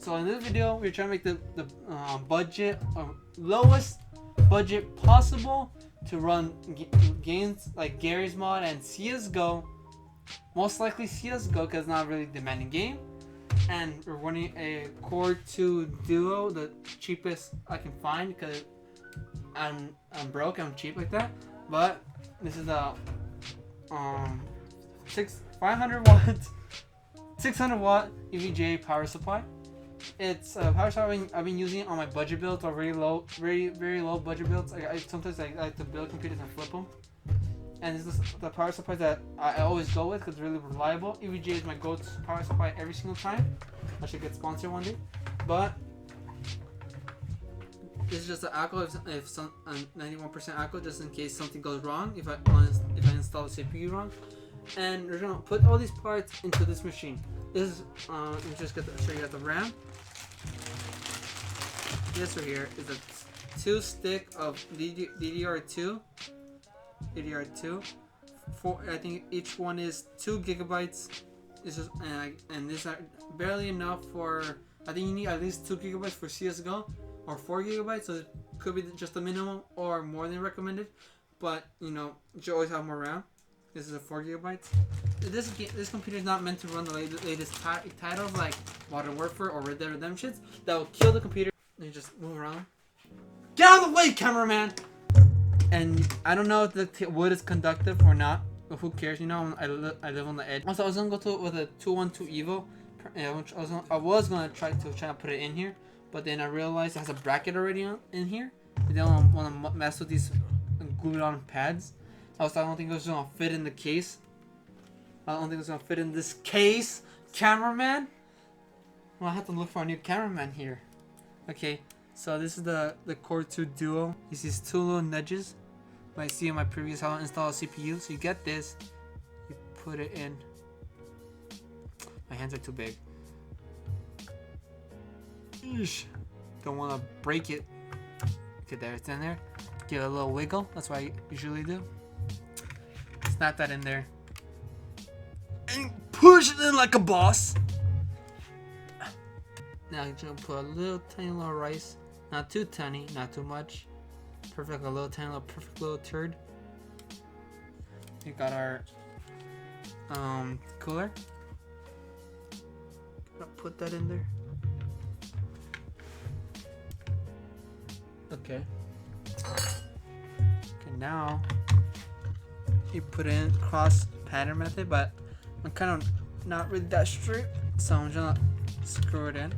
So in this video, we're trying to make the budget, lowest budget possible to run games like Garry's Mod and CSGO. Most likely CSGO because it's not a really demanding game. And we're running a Core 2 Duo, the cheapest I can find because I'm broke, I'm cheap like that. But this is a 500 watt 600 watt EVGA power supply. It's a power supply I've been using on my budget builds or very low budget builds. Sometimes I like to build computers and flip them. And this is the power supply that I always go with because it's really reliable. EVGA is my go-to power supply every single time. I should get sponsored one day. But this is just an alcohol, if some 91% alcohol, just in case something goes wrong. If I install the CPU wrong, and we're gonna put all these parts into this machine. This is let me just show you the RAM. This right here is a 2-stick of DDR2. I think each one is 2 gigabytes. This is and these are barely enough for. I think you need at least 2 gigabytes for CS:GO, or 4 gigabytes. So it could be just the minimum or more than recommended. But you know, you should always have more RAM. This is a 4 gigabytes. This computer is not meant to run the latest titles like Modern Warfare or Red Dead Redemption. That will kill the computer. And you just move around. Get out of the way, cameraman! And I don't know if the wood is conductive or not, but who cares? You know, I live on the edge. Also, I was gonna go to with a 212 Evo, which I was gonna try to put it in here, but then I realized it has a bracket already in here. I don't want to mess with these glued on pads. Also, I don't think it was gonna fit in the case. I don't think it's gonna fit in this case, cameraman. Well, I have to look for a new cameraman here. Okay, so this is the Core 2 Duo. You see these 2 little nudges. I see in my previous how I install a CPU. So you get this, you put it in. My hands are too big. Eesh. Don't want to break it. Okay, there it's in there. Give it a little wiggle. That's what I usually do. Snap that in there. And push it in like a boss. Now you're gonna put a little tiny little rice. Not too tiny, not too much. Perfect, perfect little turd. We got our cooler. Gonna put that in there. Okay. Okay, now you put in cross pattern method, but I'm kind of not really that straight, so I'm gonna screw it in.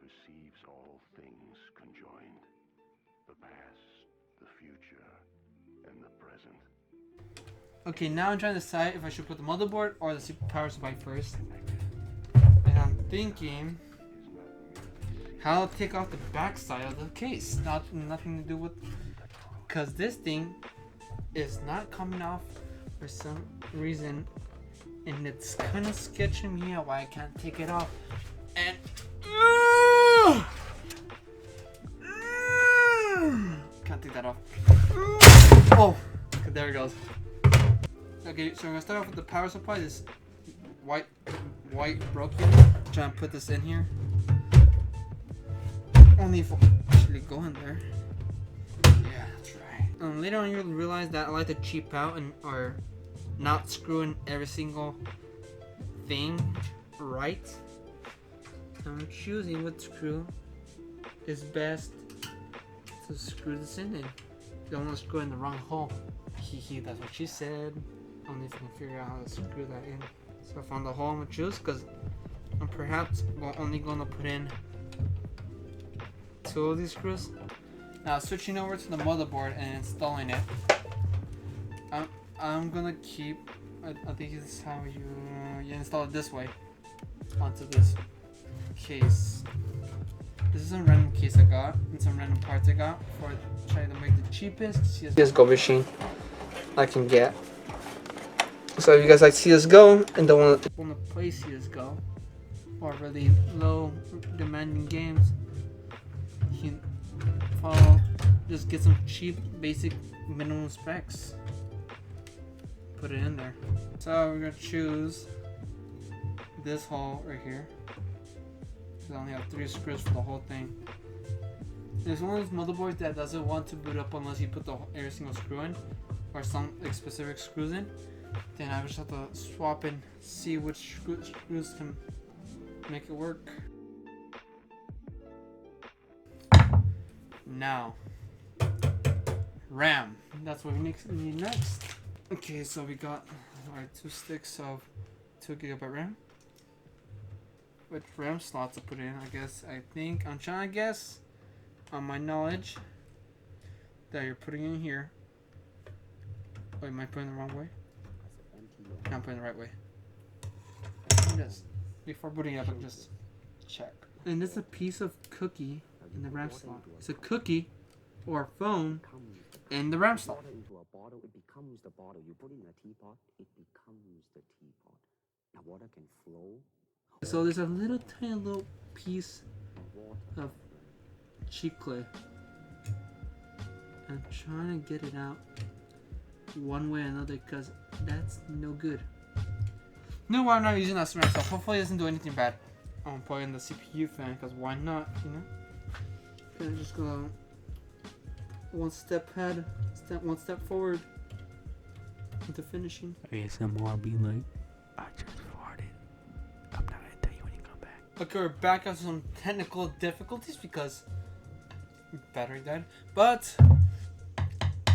Perceives all things conjoined, the past, the future, and the present. Okay, now I'm trying to decide if I should put the motherboard or the power supply first. And I'm thinking how to take off the back side of the case. Nothing to do with, because this thing is not coming off for some reason, and it's kind of sketching me out why I can't take it off. And can't take that off. Oh, there it goes. Okay, so we're gonna start off with the power supply. This white broken. Trying to put this in here. Only if I actually go in there. Yeah, that's right. Later on, you'll realize that I like to cheap out or not screw in every single thing right. I'm choosing what screw is best to screw this in. You don't want to screw in the wrong hole. Hee, that's what she said. Only if I can figure out how to screw that in. So I found the hole I'm gonna choose because I'm perhaps only gonna put in 2 of these screws. Now switching over to the motherboard and installing it. I'm gonna keep. I think this is how you install it this way onto this case. This is a random case I got and some random parts I got for trying to make the cheapest CSGO machine I can get. So if you guys like CSGO and don't want to play CSGO, or really low demanding games, you can follow, just get some cheap basic minimum specs, put it in there. So we're gonna choose this hole right here. I only have 3 screws for the whole thing. There's one of those motherboards that doesn't want to boot up unless you put every single screw in, or some like specific screws in. Then I just have to swap and see which screws can make it work. Now, RAM. That's what we need next. Okay, so we got our 2 sticks of 2 GB RAM. Which RAM slot to put in? I'm trying to guess on my knowledge that you're putting in here. Wait, am I putting the wrong way? No, I'm putting the right way. Just before booting up, I can just check. And there's a piece of cookie in the RAM slot. It's a cookie or phone in the RAM slot. Into a bottle, it becomes the bottle. You put it in a teapot, it becomes the teapot. Now water can flow. So there's a tiny little piece of cheap clay. I'm trying to get it out one way or another because that's no good. No, I'm not using that cement, so hopefully it doesn't do anything bad. I'm putting the CPU fan because why not, you know? Gonna just go one step forward into finishing. ASMR be like, I just farted. I'm not gonna tell you when you come back. Okay, we're back after some technical difficulties because battery died. But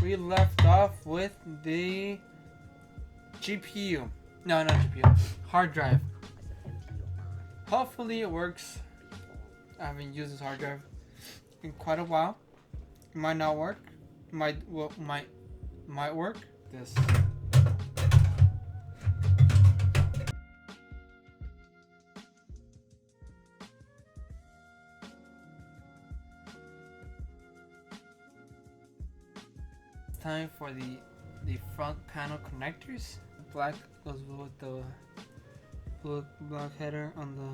we left off with the GPU. No, not GPU. Hard drive. Hopefully it works. I haven't used this hard drive in quite a while. It might not work. Might work. This. It's time for the front panel connectors. Black goes with the black header on the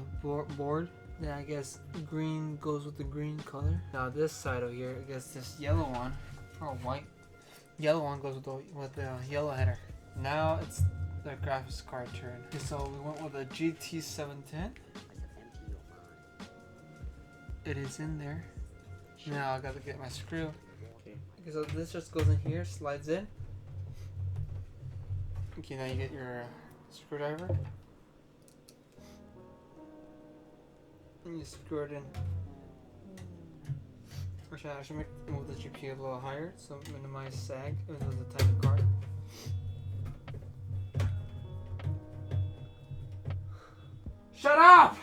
board. Then I guess green goes with the green color. Now this side over here, I guess this yellow one or white, yellow one goes with the yellow header. Now it's the graphics card turn. Okay, so we went with a GT710. It is in there. Now I gotta get my screw. Okay, so this just goes in here, slides in. Okay, now you get your screwdriver. And you screw it in. Actually, I should move the GPU a little higher, so minimize sag, even though it's a tiny card. Shut up!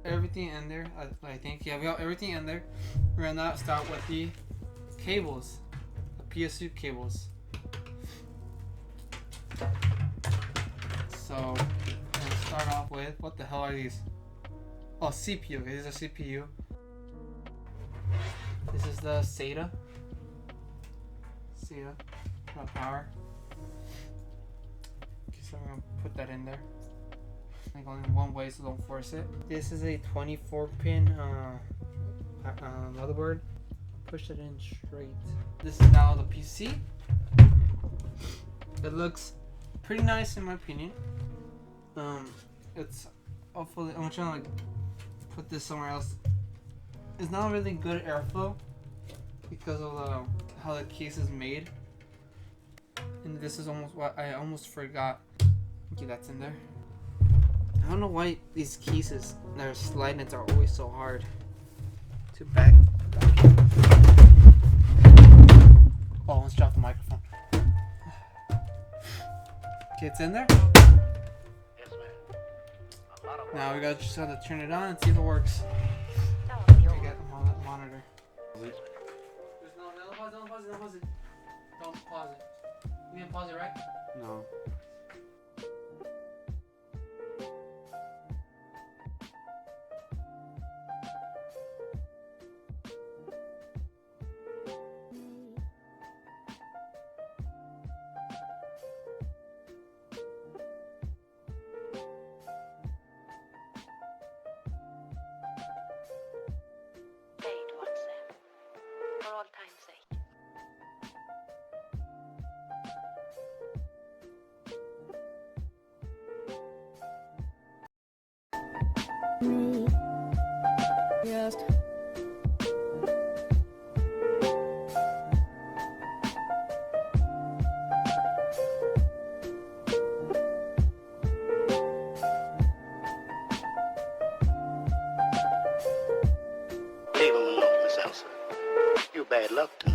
Everything in there, I think. Yeah, we got everything in there. We're gonna now start with the cables, the PSU cables. So, I'm gonna start off with, what the hell are these? Oh, CPU. Okay, this is a CPU. This is the SATA. Not power. Okay, so I'm gonna put that in there. I think only one way, so don't force it. This is a 24-pin motherboard. Push it in straight. This is now the PC. It looks pretty nice in my opinion. It's hopefully I'm trying to put this somewhere else. It's not really good airflow because of how the case is made. And this is almost what I almost forgot. Okay, that's in there. I don't know why these cases that are sliding are always so hard to back. Oh, I almost dropped the microphone. Okay, it's in there. Yes, ma'am. Now we gotta just have to turn it on and see if it works. Let me get the monitor. There's no, don't pause it. Don't pause it. We have pause it, right? No. Play it once then, for all time's sake. Yes. Leave him alone, Miss Elsa. You bad luck tonight.